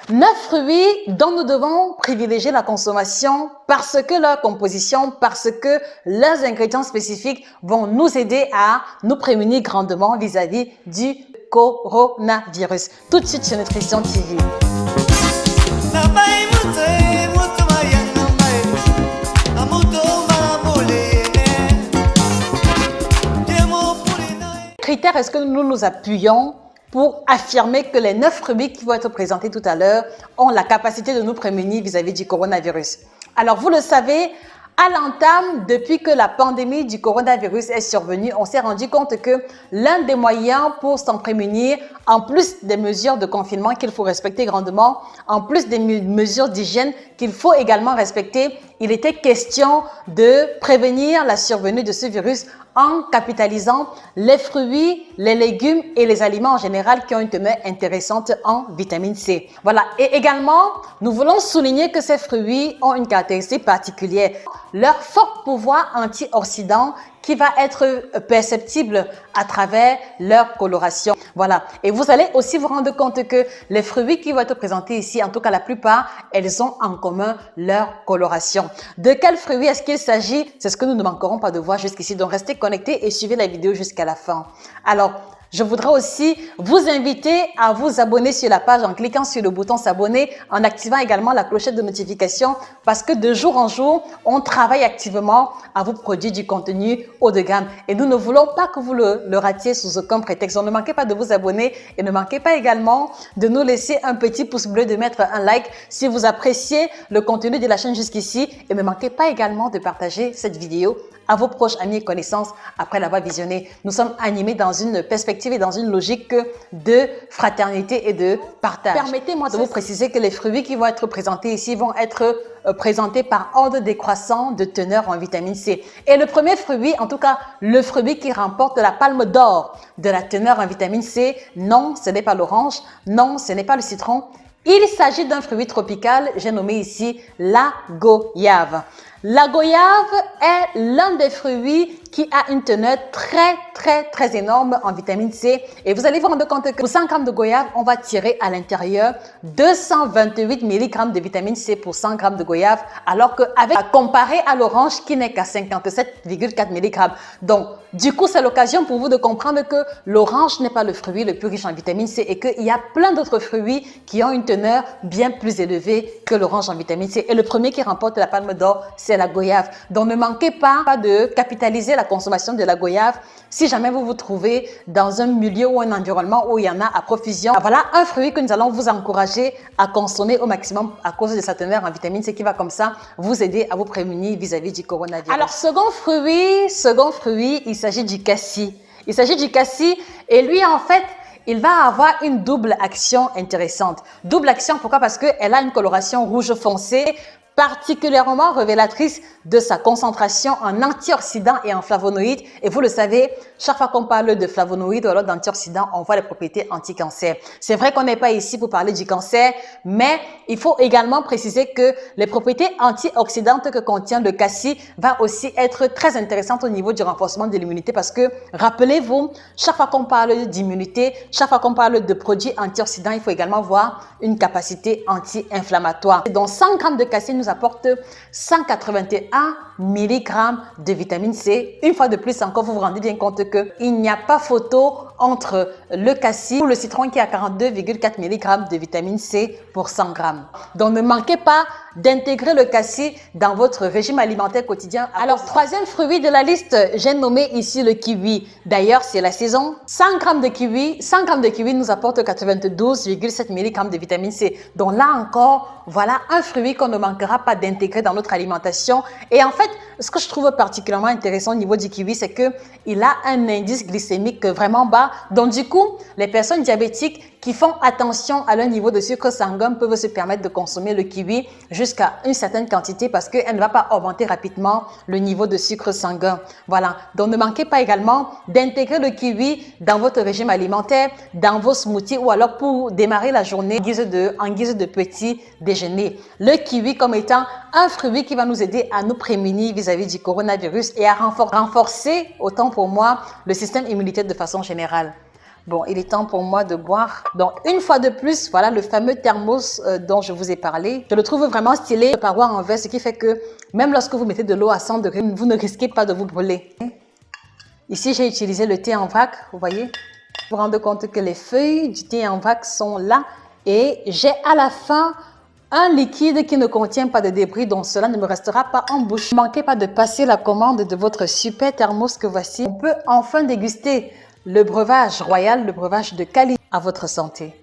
9 fruits dont nous devons privilégier la consommation parce que leur composition, parce que leurs ingrédients spécifiques vont nous aider à nous prémunir grandement vis-à-vis du coronavirus. Tout de suite sur Nutrition TV. Critères, est-ce que nous nous appuyons pour affirmer que les 9 fruits qui vont être présentés tout à l'heure ont la capacité de nous prémunir vis-à-vis du coronavirus? Alors, vous le savez, à l'entame, depuis que la pandémie du coronavirus est survenue, on s'est rendu compte que l'un des moyens pour s'en prémunir, en plus des mesures de confinement qu'il faut respecter grandement, en plus des mesures d'hygiène qu'il faut également respecter, il était question de prévenir la survenue de ce virus en capitalisant les fruits, les légumes et les aliments en général qui ont une teneur intéressante en vitamine C. Voilà. Et également, nous voulons souligner que ces fruits ont une caractéristique particulière. Leur fort pouvoir antioxydant qui va être perceptible à travers leur coloration. Voilà. Et vous allez aussi vous rendre compte que les fruits qui vont être présentés ici, en tout cas la plupart, elles ont en commun leur coloration. De quels fruits est-ce qu'il s'agit? C'est ce que nous ne manquerons pas de voir jusqu'ici. Donc restez connectés et suivez la vidéo jusqu'à la fin. Alors, je voudrais aussi vous inviter à vous abonner sur la page en cliquant sur le bouton s'abonner, en activant également la clochette de notification parce que de jour en jour, on travaille activement à vous produire du contenu haut de gamme. Et nous ne voulons pas que vous le ratiez sous aucun prétexte. Donc ne manquez pas de vous abonner et ne manquez pas également de nous laisser un petit pouce bleu, de mettre un like si vous appréciez le contenu de la chaîne jusqu'ici. Et ne manquez pas également de partager cette vidéo à vos proches, amis et connaissances après l'avoir visionnée. Nous sommes animés dans une perspective et dans une logique de fraternité et de partage. Permettez-moi de vous préciser que les fruits qui vont être présentés ici vont être présentés par ordre décroissant de teneur en vitamine C. Et le premier fruit, en tout cas le fruit qui remporte la palme d'or de la teneur en vitamine C, non, ce n'est pas l'orange, non, ce n'est pas le citron. Il s'agit d'un fruit tropical, j'ai nommé ici la goyave. La goyave est l'un des fruits qui a une teneur très énorme en vitamine C. Et vous allez vous rendre compte que pour 100 g de goyave, on va tirer à l'intérieur 228 mg de vitamine C pour 100 g de goyave, alors comparé à l'orange qui n'est qu'à 57,4 mg. Donc, du coup, c'est l'occasion pour vous de comprendre que l'orange n'est pas le fruit le plus riche en vitamine C et qu'il y a plein d'autres fruits qui ont une teneur bien plus élevée que l'orange en vitamine C. Et le premier qui remporte la palme d'or, c'est la goyave. Donc, ne manquez pas de capitaliser la consommation de la goyave si jamais vous vous trouvez dans un milieu ou un environnement où il y en a à profusion. Voilà un fruit que nous allons vous encourager à consommer au maximum à cause de sa teneur en vitamine C qui va comme ça vous aider à vous prémunir vis-à-vis du coronavirus. Alors, second fruit, il s'agit du cassis. Il s'agit du cassis et lui, en fait, il va avoir une double action intéressante. Double action, pourquoi? Parce qu'elle a une coloration rouge foncé, particulièrement révélatrice de sa concentration en antioxydants et en flavonoïdes. Et vous le savez, chaque fois qu'on parle de flavonoïdes ou alors d'antioxydants, on voit les propriétés anti-cancer. C'est vrai qu'on n'est pas ici pour parler du cancer, mais il faut également préciser que les propriétés antioxydantes que contient le cassis va aussi être très intéressantes au niveau du renforcement de l'immunité parce que, rappelez-vous, chaque fois qu'on parle d'immunité, chaque fois qu'on parle de produits antioxydants, il faut également voir une capacité anti-inflammatoire. Donc, 100 g de cassis nous apporte 181 mg de vitamine C. Une fois de plus encore, vous vous rendez bien compte qu'il n'y a pas photo entre le cassis ou le citron qui a 42,4 mg de vitamine C pour 100 g. Donc, ne manquez pas d'intégrer le cassis dans votre régime alimentaire quotidien. Alors, troisième fruit de la liste, j'ai nommé ici le kiwi. D'ailleurs, c'est la saison. 100 g de kiwi nous apporte 92,7 mg de vitamine C. Donc là encore, voilà un fruit qu'on ne manquera pas d'intégrer dans notre alimentation. Et en fait, ce que je trouve particulièrement intéressant au niveau du kiwi, c'est qu'il a un indice glycémique vraiment bas. Donc du coup, les personnes diabétiques qui font attention à leur niveau de sucre sanguin peuvent se permettre de consommer le kiwi jusqu'à une certaine quantité parce qu'elle ne va pas augmenter rapidement le niveau de sucre sanguin. Voilà. Donc ne manquez pas également d'intégrer le kiwi dans votre régime alimentaire, dans vos smoothies ou alors pour démarrer la journée en guise de petit déjeuner. Le kiwi comme étant un fruit qui va nous aider à nous prémunir vis-à-vis du coronavirus et à renforcer, autant pour moi, le système immunitaire de façon générale. Bon, il est temps pour moi de boire. Donc, une fois de plus, voilà le fameux thermos dont je vous ai parlé. Je le trouve vraiment stylé, le paroi en verre, ce qui fait que même lorsque vous mettez de l'eau à 100 degrés, vous ne risquez pas de vous brûler. Ici, j'ai utilisé le thé en vrac, vous voyez. Vous vous rendez compte que les feuilles du thé en vrac sont là. Et j'ai à la fin un liquide qui ne contient pas de débris, donc cela ne me restera pas en bouche. Ne manquez pas de passer la commande de votre super thermos que voici. On peut enfin déguster le breuvage royal, le breuvage de qualité à votre santé.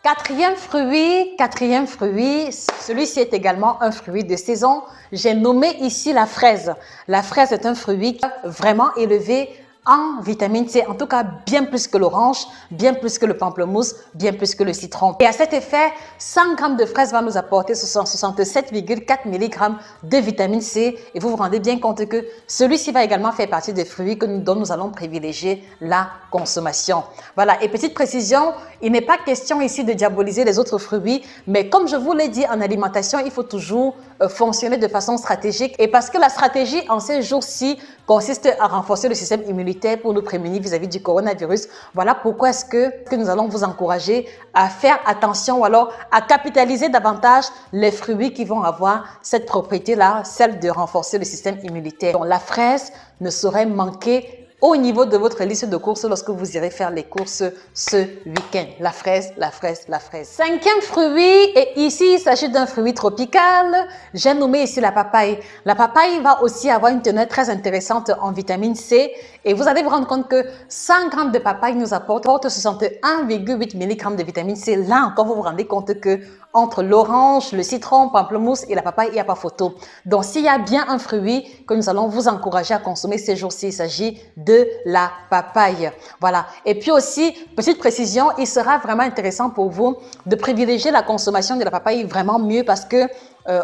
Quatrième fruit, celui-ci est également un fruit de saison. J'ai nommé ici la fraise. La fraise est un fruit vraiment élevé en vitamine C, en tout cas bien plus que l'orange, bien plus que le pamplemousse, bien plus que le citron. Et à cet effet, 100 g de fraises va nous apporter 67,4 mg de vitamine C. Et vous vous rendez bien compte que celui-ci va également faire partie des fruits dont nous allons privilégier la consommation. Voilà, et petite précision, il n'est pas question ici de diaboliser les autres fruits, mais comme je vous l'ai dit, en alimentation, il faut toujours fonctionner de façon stratégique. Et parce que la stratégie en ces jours-ci consiste à renforcer le système immunitaire pour nous prémunir vis-à-vis du coronavirus. Voilà pourquoi est-ce que nous allons vous encourager à faire attention ou alors à capitaliser davantage les fruits qui vont avoir cette propriété-là, celle de renforcer le système immunitaire. Donc, la fraise ne saurait manquer au niveau de votre liste de courses lorsque vous irez faire les courses ce week-end. La fraise, la fraise, la fraise. Cinquième fruit, et ici il s'agit d'un fruit tropical. J'ai nommé ici la papaye. La papaye va aussi avoir une teneur très intéressante en vitamine C. Et vous allez vous rendre compte que 100 g de papaye nous apporte 61,8 mg de vitamine C. Là encore, vous vous rendez compte que entre l'orange, le citron, pamplemousse et la papaye, il n'y a pas photo. Donc, s'il y a bien un fruit que nous allons vous encourager à consommer ces jours-ci, il s'agit de la papaye. Voilà. Et puis aussi, petite précision, il sera vraiment intéressant pour vous de privilégier la consommation de la papaye vraiment mieux parce que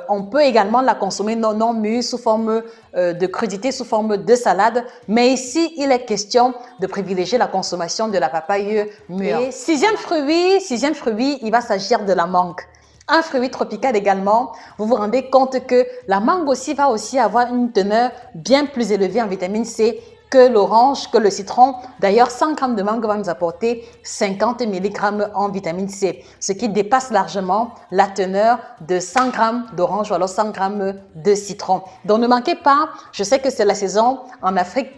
on peut également la consommer non mûre sous forme de crudité, sous forme de salade. Mais ici, il est question de privilégier la consommation de la papaye mûre. Et sixième fruit, il va s'agir de la mangue. Un fruit tropical également, vous vous rendez compte que la mangue aussi va aussi avoir une teneur bien plus élevée en vitamine C que l'orange, que le citron. D'ailleurs, 100 g de mangue va nous apporter 50 mg en vitamine C, ce qui dépasse largement la teneur de 100 g d'orange ou alors 100 g de citron. Donc, ne manquez pas, je sais que c'est la saison en Afrique,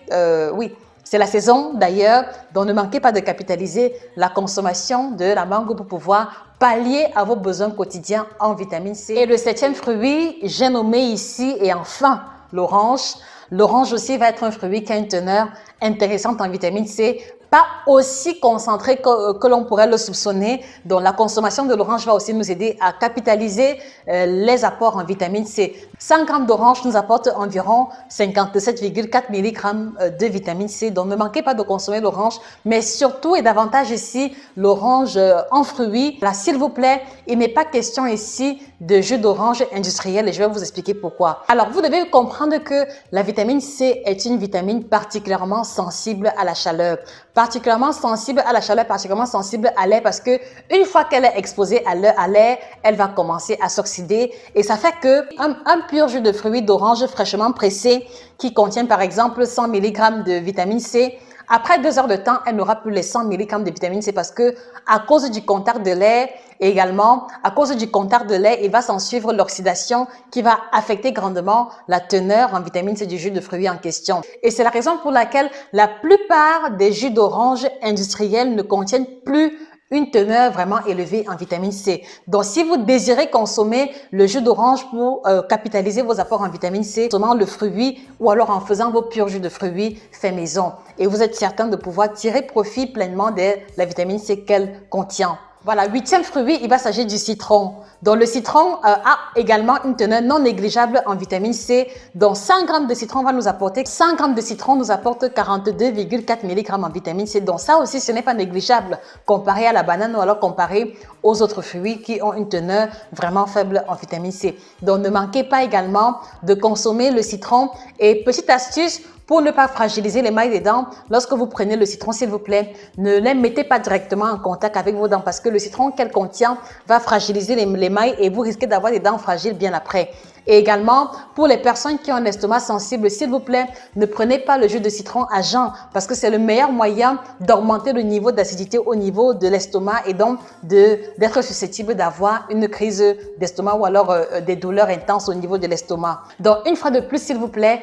oui, c'est la saison d'ailleurs, donc ne manquez pas de capitaliser la consommation de la mangue pour pouvoir pallier à vos besoins quotidiens en vitamine C. Et le septième fruit, j'ai nommé ici, et enfin, l'orange. L'orange aussi va être un fruit qui a une teneur intéressante en vitamine C, pas aussi concentrée que l'on pourrait le soupçonner. Donc, la consommation de l'orange va aussi nous aider à capitaliser les apports en vitamine C. 100 g d'orange nous apporte environ 57,4 mg de vitamine C. Donc, ne manquez pas de consommer l'orange, mais surtout et davantage ici, l'orange en fruits. Là, s'il vous plaît, il n'est pas question ici de jus d'orange industriel et je vais vous expliquer pourquoi. Alors, vous devez comprendre que la vitamine C est une vitamine particulièrement sensible à la chaleur. Particulièrement sensible à la chaleur, particulièrement sensible à l'air parce que une fois qu'elle est exposée à l'air, elle va commencer à s'oxyder et ça fait que un pur jus de fruits d'orange fraîchement pressé qui contient par exemple 100 mg de vitamine C, après 2 heures de temps, elle n'aura plus les 100 mg de vitamine C parce que à cause du contact de l'air et également à cause du contact de l'air, il va s'en suivre l'oxydation qui va affecter grandement la teneur en vitamine C du jus de fruits en question. Et c'est la raison pour laquelle la plupart des jus d'orange industriels ne contiennent plus une teneur vraiment élevée en vitamine C. Donc, si vous désirez consommer le jus d'orange pour capitaliser vos apports en vitamine C, seulement le fruit ou alors en faisant vos purs jus de fruits fait maison. Et vous êtes certain de pouvoir tirer profit pleinement de la vitamine C qu'elle contient. Voilà, huitième fruit, il va s'agir du citron. Donc, le citron a également une teneur non négligeable en vitamine C. Donc, 100 g de citron va nous apporter 100 g de citron nous apporte 42,4 mg en vitamine C. Donc, ça aussi, ce n'est pas négligeable comparé à la banane ou alors comparé aux autres fruits qui ont une teneur vraiment faible en vitamine C. Donc, ne manquez pas également de consommer le citron. Et petite astuce, pour ne pas fragiliser l'émail des dents, lorsque vous prenez le citron, s'il vous plaît, ne les mettez pas directement en contact avec vos dents parce que le citron qu'elle contient va fragiliser l'émail et vous risquez d'avoir des dents fragiles bien après. Et également, pour les personnes qui ont un estomac sensible, s'il vous plaît, ne prenez pas le jus de citron à jeun parce que c'est le meilleur moyen d'augmenter le niveau d'acidité au niveau de l'estomac et donc d'être susceptible d'avoir une crise d'estomac ou alors des douleurs intenses au niveau de l'estomac. Donc, une fois de plus, s'il vous plaît,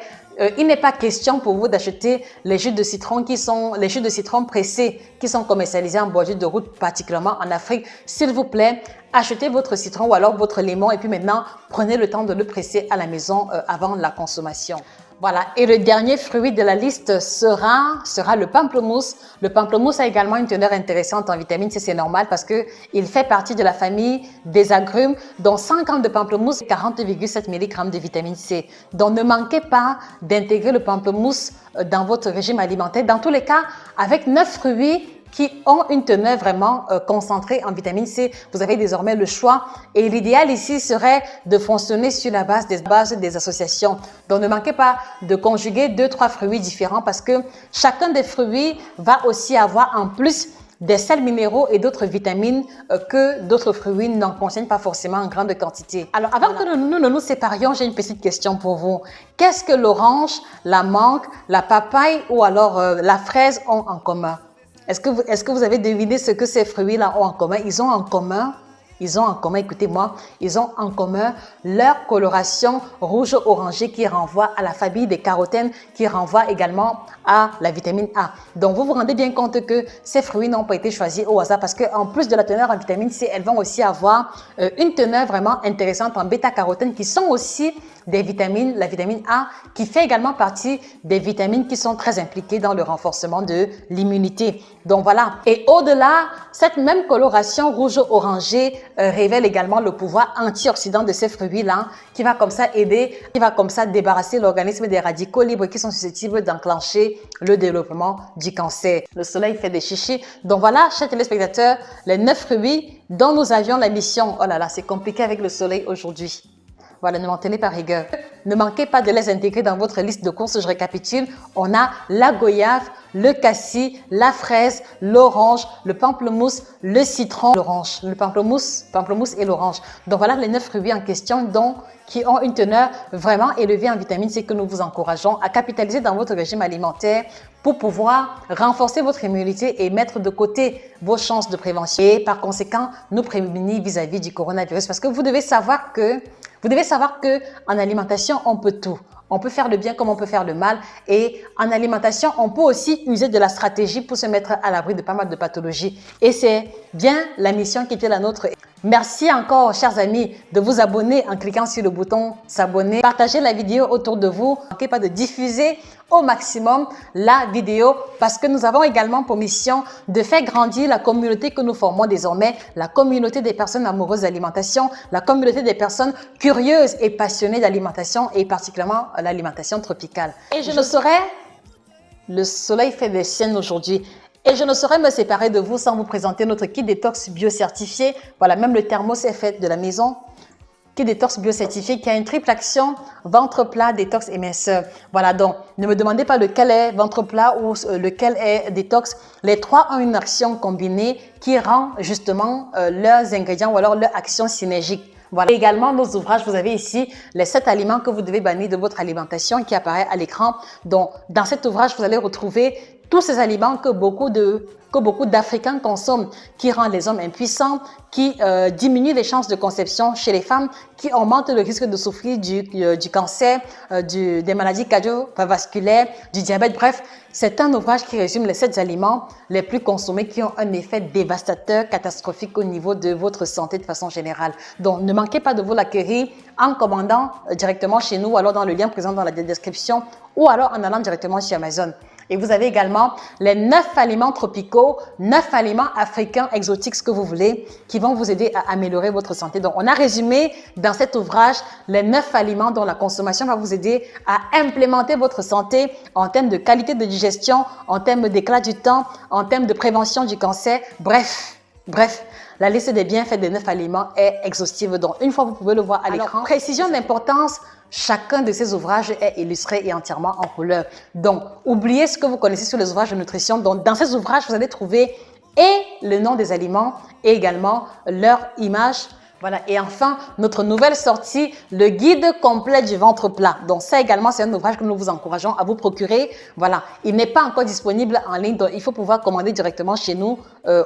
il n'est pas question pour vous d'acheter les jus de citron les jus de citron pressés qui sont commercialisés en bordure de route, particulièrement en Afrique. S'il vous plaît, achetez votre citron ou alors votre limon et puis maintenant, prenez le temps de le presser à la maison avant la consommation. Voilà, et le dernier fruit de la liste sera le pamplemousse. Le pamplemousse a également une teneur intéressante en vitamine C, c'est normal parce qu'il fait partie de la famille des agrumes, dont 100 g de pamplemousse et 40,7 mg de vitamine C. Donc ne manquez pas d'intégrer le pamplemousse dans votre régime alimentaire. Dans tous les cas, avec 9 fruits qui ont une teneur vraiment concentrée en vitamine C. Vous avez désormais le choix et l'idéal ici serait de fonctionner sur la base des associations. Donc ne manquez pas de conjuguer 2-3 fruits différents parce que chacun des fruits va aussi avoir en plus des sels minéraux et d'autres vitamines que d'autres fruits n'en contiennent pas forcément en grande quantité. Alors avant que nous ne nous séparions, j'ai une petite question pour vous. Qu'est-ce que l'orange, la mangue, la papaye ou alors la fraise ont en commun? Est-ce que vous avez deviné ce que ces fruits-là ont en commun? Ils ont en commun, écoutez-moi, ils ont en commun leur coloration rouge-orangée qui renvoie à la famille des carotènes, qui renvoie également à la vitamine A. Donc, vous vous rendez bien compte que ces fruits n'ont pas été choisis au hasard parce qu'en plus de la teneur en vitamine C, elles vont aussi avoir une teneur vraiment intéressante en bêta-carotène qui sont aussi des vitamines, la vitamine A, qui fait également partie des vitamines qui sont très impliquées dans le renforcement de l'immunité. Donc voilà. Et au-delà, cette même coloration rouge-orangée révèle également le pouvoir antioxydant de ces fruits-là, qui va comme ça aider, qui va comme ça débarrasser l'organisme des radicaux libres qui sont susceptibles d'enclencher le développement du cancer. Le soleil fait des chichis. Donc voilà, chers téléspectateurs, les 9 fruits dont nous avions la mission. Oh là là, c'est compliqué avec le soleil aujourd'hui. Voilà, ne m'en tenez pas rigueur. Ne manquez pas de les intégrer dans votre liste de courses. Je récapitule. On a la goyave, le cassis, la fraise, l'orange, le pamplemousse, le citron, l'orange, le pamplemousse et l'orange. Donc voilà les 9 fruits en question qui ont une teneur vraiment élevée en vitamine C que nous vous encourageons à capitaliser dans votre régime alimentaire pour pouvoir renforcer votre immunité et mettre de côté vos chances de prévention et par conséquent nous prémunir vis-à-vis du coronavirus. Parce que vous devez savoir que en alimentation, on peut tout. On peut faire le bien comme on peut faire le mal. Et en alimentation, on peut aussi user de la stratégie pour se mettre à l'abri de pas mal de pathologies. Et c'est bien la mission qui était la nôtre. Merci encore, chers amis, de vous abonner en cliquant sur le bouton s'abonner. Partagez la vidéo autour de vous. Ne manquez pas de diffuser au maximum la vidéo parce que nous avons également pour mission de faire grandir la communauté que nous formons désormais, la communauté des personnes amoureuses d'alimentation, la communauté des personnes curieuses et passionnées d'alimentation et particulièrement l'alimentation tropicale. Et je ne saurais, le soleil fait des siennes aujourd'hui. Et je ne saurais me séparer de vous sans vous présenter notre kit détox bio-certifié. Voilà, même le thermos est fait de la maison. Kit détox bio-certifié qui a une triple action, ventre plat, détox et minceur. Voilà, donc ne me demandez pas lequel est ventre plat ou lequel est détox. Les trois ont une action combinée qui rend justement leurs ingrédients ou alors leur action synergique. Voilà. Et également, nos ouvrages, vous avez ici les 7 aliments que vous devez bannir de votre alimentation qui apparaît à l'écran. Donc, dans cet ouvrage, vous allez retrouver tous ces aliments que beaucoup d'Africains consomment, qui rendent les hommes impuissants, qui diminuent les chances de conception chez les femmes, qui augmentent le risque de souffrir du cancer, des maladies cardiovasculaires, du diabète. Bref, c'est un ouvrage qui résume les 7 aliments les plus consommés qui ont un effet dévastateur, catastrophique au niveau de votre santé de façon générale. Donc, ne manquez pas de vous l'acquérir en commandant directement chez nous, ou alors dans le lien présent dans la description, ou alors en allant directement sur Amazon. Et vous avez également les 9 aliments tropicaux, 9 aliments africains exotiques, ce que vous voulez, qui vont vous aider à améliorer votre santé. Donc, on a résumé dans cet ouvrage les 9 aliments dont la consommation va vous aider à implémenter votre santé en termes de qualité de digestion, en termes d'éclat du temps, en termes de prévention du cancer. Bref, la liste des bienfaits des 9 aliments est exhaustive. Donc, une fois, vous pouvez le voir à l'écran. Précision d'importance, chacun de ces ouvrages est illustré et entièrement en couleur. Donc, oubliez ce que vous connaissez sur les ouvrages de nutrition. Donc, dans ces ouvrages, vous allez trouver et le nom des aliments et également leur image Voilà, et enfin, notre nouvelle sortie, le guide complet du ventre plat. Donc ça également, c'est un ouvrage que nous vous encourageons à vous procurer. Voilà, il n'est pas encore disponible en ligne, donc il faut pouvoir commander directement chez nous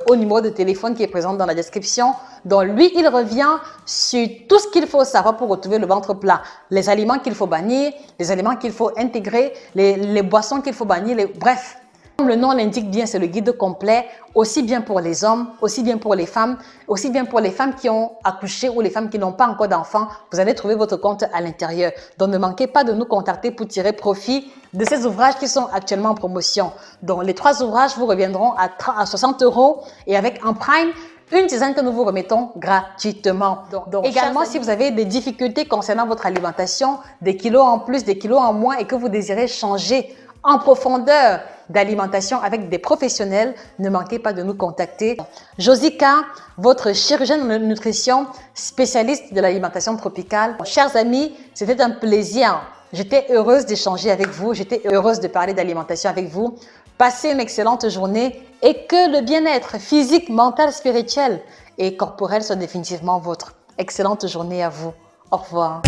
au numéro de téléphone qui est présent dans la description. Donc lui, il revient sur tout ce qu'il faut savoir pour retrouver le ventre plat. Les aliments qu'il faut bannir, les aliments qu'il faut intégrer, les boissons qu'il faut bannir, bref. Comme le nom l'indique bien, c'est le guide complet, aussi bien pour les hommes, aussi bien pour les femmes, aussi bien pour les femmes qui ont accouché ou les femmes qui n'ont pas encore d'enfants. Vous allez trouver votre compte à l'intérieur. Donc, ne manquez pas de nous contacter pour tirer profit de ces ouvrages qui sont actuellement en promotion. Donc, les 3 ouvrages vous reviendront à 60 € et avec un prime, une tisane que nous vous remettons gratuitement. Donc également, si vous avez des difficultés concernant votre alimentation, des kilos en plus, des kilos en moins et que vous désirez changer en profondeur d'alimentation avec des professionnels, ne manquez pas de nous contacter. Josica, votre chirurgienne de nutrition, spécialiste de l'alimentation tropicale. Chers amis, c'était un plaisir. J'étais heureuse d'échanger avec vous, j'étais heureuse de parler d'alimentation avec vous. Passez une excellente journée et que le bien-être physique, mental, spirituel et corporel soit définitivement vôtre. Excellente journée à vous. Au revoir.